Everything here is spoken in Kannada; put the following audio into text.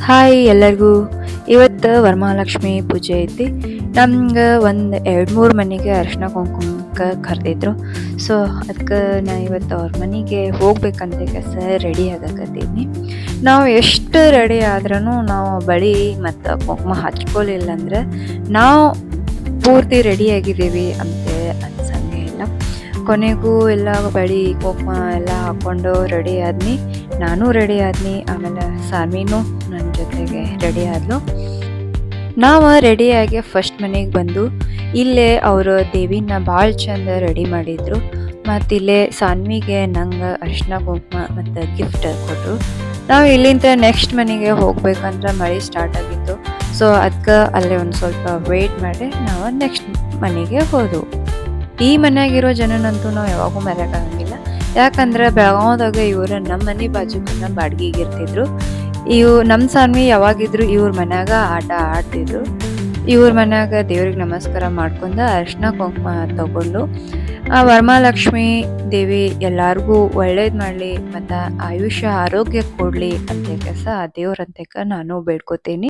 ಹಾಯ್ ಎಲ್ಲರಿಗೂ. ಇವತ್ತು ವರಮಹಾಲಕ್ಷ್ಮಿ ಪೂಜೆ ಐತಿ. ನಮ್ಗೆ ಒಂದು 2-3 ಮನೆಗೆ ಅರಿಶಿನ ಕುಂಕುಮಕ್ಕೆ ಕರೆದಿದ್ರು. ಸೊ ಅದಕ್ಕೆ ನಾ ಇವತ್ತು ಅವ್ರ ಮನೆಗೆ ಹೋಗ್ಬೇಕಂತ ಕೆಲಸ ರೆಡಿ ಆಗಕತ್ತೀನಿ. ನಾವು ಎಷ್ಟು ರೆಡಿ ಆದ್ರೂ ನಾವು ಬಳಿ ಮತ್ತು ಕುಂಕುಮ ಹಚ್ಕೊಲಿಲ್ಲ ಅಂದ್ರೆ ನಾವು ಪೂರ್ತಿ ರೆಡಿ ಆಗಿದ್ದೀವಿ ಅಂತ ಅನ್ಸಂಗೆ ಇಲ್ಲ. ಕೊನೆಗೂ ಎಲ್ಲ ಬಳಿ ಕುಂಕುಮ ಎಲ್ಲ ಹಾಕ್ಕೊಂಡು ರೆಡಿ ಆದ್ನಿ. ನಾನು ರೆಡಿ ಆದ್ನಿ, ಆಮೇಲೆ ಸಾನ್ವಿನೂ ನನ್ನ ಜೊತೆಗೆ ರೆಡಿ ಆದ್ಲು. ನಾವು ರೆಡಿಯಾಗಿ ಫಸ್ಟ್ ಮನೆಗೆ ಬಂದು ಇಲ್ಲೇ ಅವರು ದೇವಿನ ಭಾಳ ಚಂದ ರೆಡಿ ಮಾಡಿದ್ರು. ಮತ್ತು ಇಲ್ಲೇ ಸಾನ್ವಿಗೆ ನಂಗೆ ಅರಿಶಿನ ಕುಂಕುಮ ಮತ್ತು ಗಿಫ್ಟ್ ಕೊಟ್ಟರು. ನಾವು ಇಲ್ಲಿಂದ ನೆಕ್ಸ್ಟ್ ಮನೆಗೆ ಹೋಗ್ಬೇಕಂದ್ರೆ ಮಳೆ ಸ್ಟಾರ್ಟ್ ಆಗಿತ್ತು. ಸೊ ಅದಕ್ಕೆ ಅಲ್ಲೇ ಒಂದು ಸ್ವಲ್ಪ ವೆಯ್ಟ್ ಮಾಡಿ ನಾವು ನೆಕ್ಸ್ಟ್ ಮನೆಗೆ ಹೋದೆವು. ಈ ಮನೆಯಾಗಿರೋ ಜನನಂತೂ ನಾವು ಯಾವಾಗೂ ಮರೆಯೋಕ್ಕಾಗಂಗಿಲ್ಲ. ಯಾಕಂದ್ರೆ ಬೆಳಗಾವದಾಗ ಇವರು ನಮ್ಮ ಮನೆ ಬಾಜುಕನ್ನ ಬಾಡಿಗೆಗೆ ಇರ್ತಿದ್ರು. ನಮ್ಮ ಸಾನ್ವಿ ಯಾವಾಗಿದ್ರು ಇವ್ರ ಮನ್ಯಾಗ ಆಟ ಆಡ್ತಿದ್ರು. ಇವ್ರ ಮನ್ಯಾಗ ದೇವ್ರಿಗೆ ನಮಸ್ಕಾರ ಮಾಡ್ಕೊಂಡು ಅರಿಶಿನ ಕುಂಕುಮ ತಗೊಂಡು ಆ ವರಮಹಾಲಕ್ಷ್ಮಿ ದೇವಿ ಎಲ್ಲಾರ್ಗೂ ಒಳ್ಳೇದು ಮಾಡಲಿ ಮತ್ತು ಆಯುಷ್ಯ ಆರೋಗ್ಯ ಕೊಡಲಿ ಅಂತ ಕೆಲಸ ಆ ದೇವ್ರಂತಕ ನಾನು ಬೇಡ್ಕೋತೀನಿ.